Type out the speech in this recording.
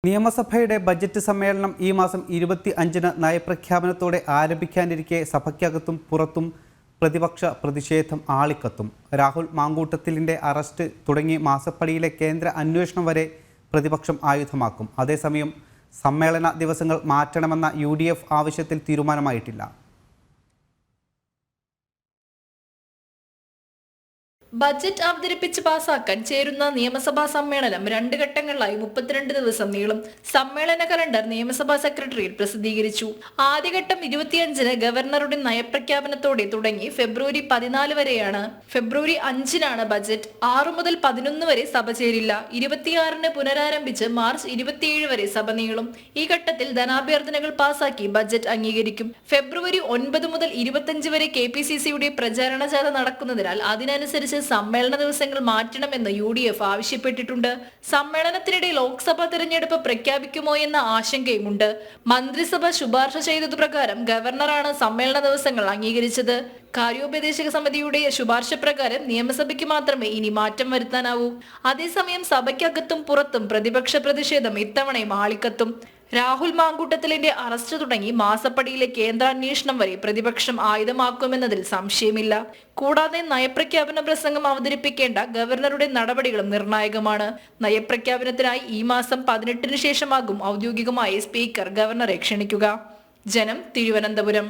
നിയമസഭയുടെ ബജറ്റ് സമ്മേളനം ഈ മാസം 25-ന് നയപ്രഖ്യാപനത്തോടെ ആരംഭിക്കാനിരിക്കെ സഭയ്ക്കകത്തും പുറത്തും പ്രതിപക്ഷ പ്രതിഷേധം ആളിക്കത്തും. രാഹുൽ മാങ്കൂട്ടത്തിലിന്റെ അറസ്റ്റ് തുടങ്ങി മാസപ്പടിയിലെ കേന്ദ്ര അന്വേഷണം വരെ പ്രതിപക്ഷം ആയുധമാക്കും. അതേസമയം സമ്മേളന ദിവസങ്ങൾ മാറ്റണമെന്ന UDF ആവശ്യത്തിൽ തീരുമാനമായിട്ടില്ല. ബജറ്റ് അവതരിപ്പിച്ച് പാസാക്കാൻ ചേരുന്ന നിയമസഭാ സമ്മേളനം 2 ഘട്ടങ്ങളിലായി 32 ദിവസം നീളും. സമ്മേളന കലണ്ടർ നിയമസഭാ സെക്രട്ടറിയേറ്റ് പ്രസിദ്ധീകരിച്ചു. ആദ്യഘട്ടം 25-ന് ഗവർണറുടെ നയപ്രഖ്യാപനത്തോടെ തുടങ്ങി ഫെബ്രുവരി 14 വരെയാണ്. ഫെബ്രുവരി 5-നാണ് ബജറ്റ്. 6 മുതൽ 11 വരെ സഭ ചേരില്ല. 26-ന് പുനരാരംഭിച്ച് മാർച്ച് 27 വരെ സഭ നീളും. ഈ ഘട്ടത്തിൽ ധനാഭ്യർത്ഥനകൾ പാസാക്കി ബജറ്റ് അംഗീകരിക്കും. ഫെബ്രുവരി 9 മുതൽ 25 വരെ KPCCയുടെ പ്രചാരണ ജാഥ നടക്കുന്നതിനാൽ അതിനനുസരിച്ച് സമ്മേളന ദിവസങ്ങൾ മാറ്റണമെന്ന് UDF ആവശ്യപ്പെട്ടിട്ടുണ്ട്. സമ്മേളനത്തിനിടെ ലോക്സഭാ തെരഞ്ഞെടുപ്പ് പ്രഖ്യാപിക്കുമോ എന്ന ആശങ്കയുമുണ്ട്. മന്ത്രിസഭ ശുപാർശ ചെയ്തതു പ്രകാരം ഗവർണറാണ് സമ്മേളന ദിവസങ്ങൾ അംഗീകരിച്ചത്. കാര്യോപദേശക സമിതിയുടെ ശുപാർശ പ്രകാരം നിയമസഭയ്ക്ക് മാത്രമേ ഇനി മാറ്റം വരുത്താനാവൂ. അതേസമയം സഭയ്ക്കകത്തും പുറത്തും പ്രതിപക്ഷ പ്രതിഷേധം ഇത്തവണയും ആളിക്കത്തും. രാഹുൽ മാങ്കൂട്ടത്തിലിന്റെ അറസ്റ്റ് തുടങ്ങി മാസപ്പടിയിലെ കേന്ദ്ര അന്വേഷണം വരെ പ്രതിപക്ഷം ആയുധമാക്കുമെന്നതിൽ സംശയമില്ല. കൂടാതെ നയപ്രഖ്യാപന പ്രസംഗം അവതരിപ്പിക്കേണ്ട ഗവർണറുടെ നടപടികളും നിർണായകമാണ്. നയപ്രഖ്യാപനത്തിനായി ഈ മാസം 18-ന് ശേഷമാകും ഔദ്യോഗികമായി സ്പീക്കർ ഗവർണറെ ക്ഷണിക്കുക. ജനം, തിരുവനന്തപുരം.